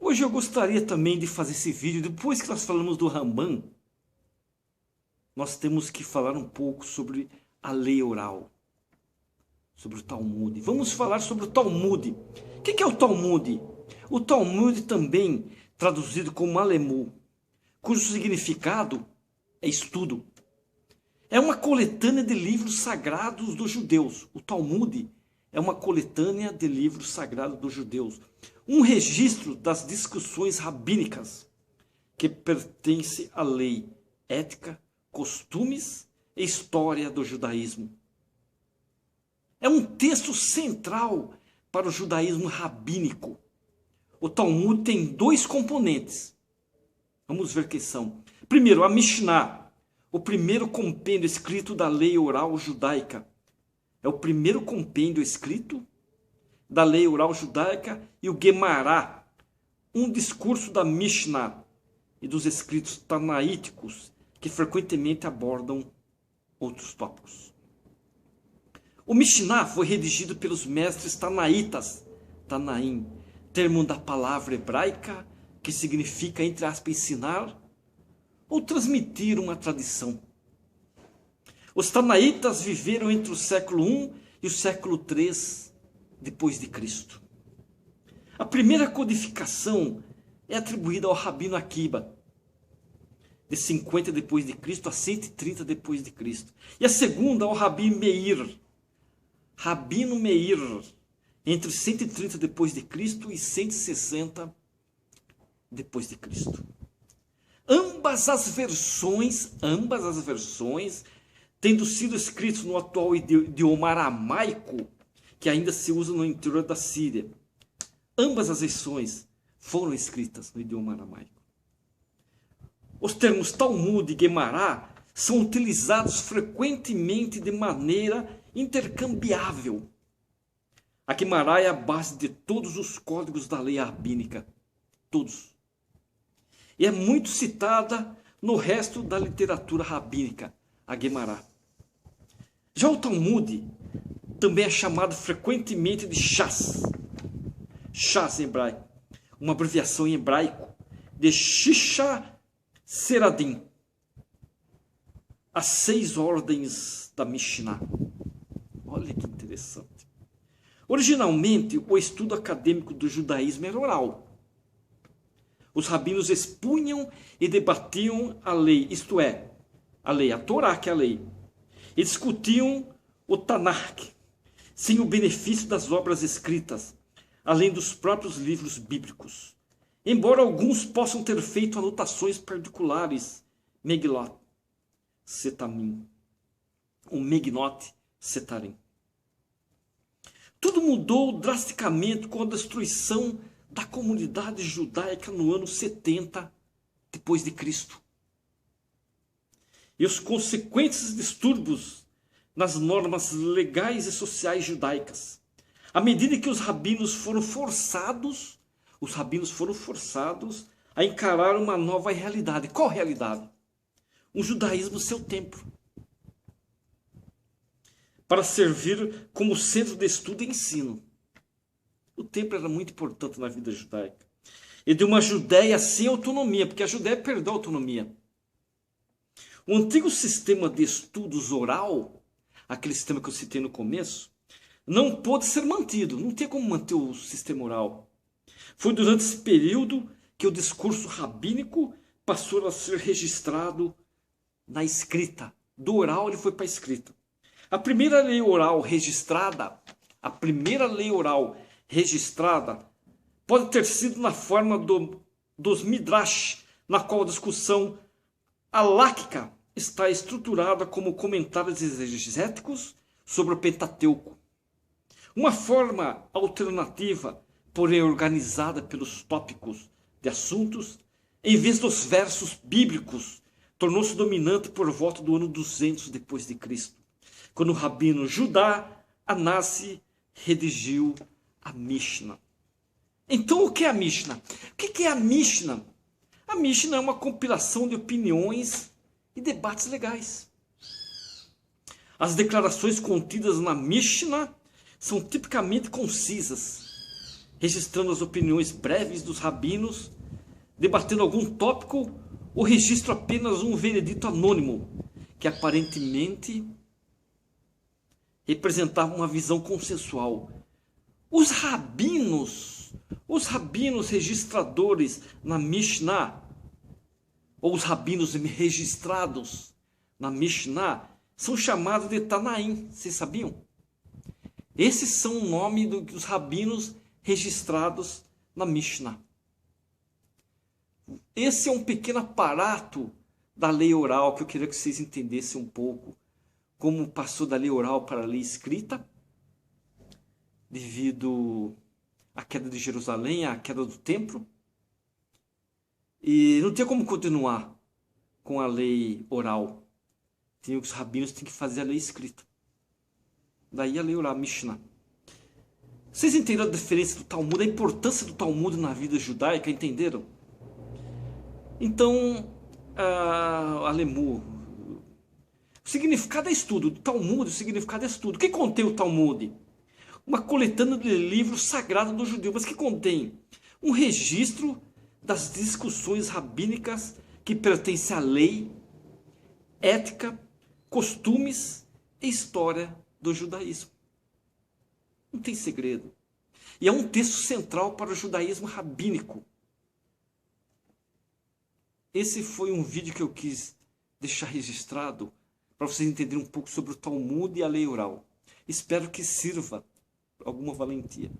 Hoje eu gostaria também de fazer esse vídeo, depois que nós falamos do Rambam, nós temos que falar um pouco sobre a lei oral, sobre o Talmud. Vamos falar sobre o Talmud. O que é o Talmud? O Talmud também traduzido como alemú, cujo significado é estudo. É uma coletânea de livros sagrados dos judeus. O Talmud é uma coletânea de livros sagrados dos judeus. Um registro das discussões rabínicas que pertence à lei, ética, costumes e história do judaísmo. É um texto central para o judaísmo rabínico. O Talmud tem dois componentes. Vamos ver quem são. Primeiro, a Mishnah, o primeiro compêndio escrito da lei oral judaica. É o primeiro compêndio escrito da lei oral judaica, e o Guemará, um discurso da Mishnah e dos escritos tanaíticos que frequentemente abordam outros tópicos. O Mishnah foi redigido pelos mestres tanaítas, Tanaim, termo da palavra hebraica que significa, entre aspas, ensinar ou transmitir uma tradição. Os tanaítas viveram entre o século I e o século III depois de Cristo. A primeira codificação é atribuída ao Rabino Akiba, de 50 depois de Cristo a 130 depois de Cristo. E a segunda ao Rabi Meir, Rabino Meir, entre 130 depois de Cristo e 160 depois de Cristo. Ambas as versões, tendo sido escritas no atual idioma aramaico, que ainda se usa no interior da Síria. Ambas as versões foram escritas no idioma aramaico. Os termos Talmud e Guemará são utilizados frequentemente de maneira intercambiável. A Guemará é a base de todos os códigos da lei rabínica. Todos. E é muito citada no resto da literatura rabínica, a Guemará. Já o Talmud também é chamado frequentemente de Shas. Shas em hebraico, uma abreviação em hebraico de Shisha Seradim, as 6 ordens da Mishnah. Olha que interessante. Originalmente, o estudo acadêmico do judaísmo era oral. Os rabinos expunham e debatiam a lei, isto é, a Torá, que é a lei, e discutiam o Tanakh, sem o benefício das obras escritas, além dos próprios livros bíblicos. Embora alguns possam ter feito anotações particulares, Megilat Setamim, o Megnot Setarim. Tudo mudou drasticamente com a destruição da comunidade judaica no ano 70 depois de Cristo. E os consequentes distúrbios nas normas legais e sociais judaicas. À medida que os rabinos foram forçados a encarar uma nova realidade. Qual realidade? Um judaísmo seu templo, para servir como centro de estudo e ensino. O templo era muito importante na vida judaica. E de uma Judéia sem autonomia, porque a Judéia perdeu a autonomia. O antigo sistema de estudos oral, aquele sistema que eu citei no começo, não pôde ser mantido. Não tem como manter o sistema oral. Foi durante esse período que o discurso rabínico passou a ser registrado na escrita. Do oral ele foi para a escrita. A primeira lei oral registrada pode ter sido na forma dos Midrash, na qual a discussão halakhica está estruturada como comentários exegéticos sobre o Pentateuco. Uma forma alternativa, porém organizada pelos tópicos de assuntos, em vez dos versos bíblicos, tornou-se dominante por volta do ano 200 depois de Cristo, quando o rabino Judá Anasi redigiu a Mishnah. Então, o que é a Mishnah? O que é a Mishnah? A Mishnah é uma compilação de opiniões e debates legais. As declarações contidas na Mishnah são tipicamente concisas, registrando as opiniões breves dos rabinos, debatendo algum tópico, ou registro apenas um veredito anônimo, que aparentemente representava uma visão consensual? Os rabinos registradores na Mishnah, ou os rabinos registrados na Mishnah, são chamados de Tanaim. Vocês sabiam? Esses são o nome dos rabinos registrados na Mishnah. Esse é um pequeno aparato da lei oral que eu queria que vocês entendessem um pouco. Como passou da lei oral para a lei escrita, devido à queda de Jerusalém, à queda do templo. E não tinha como continuar com a lei oral. Os rabinos têm que fazer a lei escrita. Daí a lei oral, a Mishnah. Vocês entenderam a diferença do Talmud, a importância do Talmud na vida judaica? Entenderam? Então, Alemur, o significado é estudo. Do Talmud, o significado é estudo. O que contém o Talmud? Uma coletânea de livros sagrados do judeu, mas que contém um registro das discussões rabínicas que pertencem à lei, ética, costumes e história do judaísmo. Não tem segredo. E é um texto central para o judaísmo rabínico. Esse foi um vídeo que eu quis deixar registrado para vocês entenderem um pouco sobre o Talmud e a lei oral. Espero que sirva alguma valentia.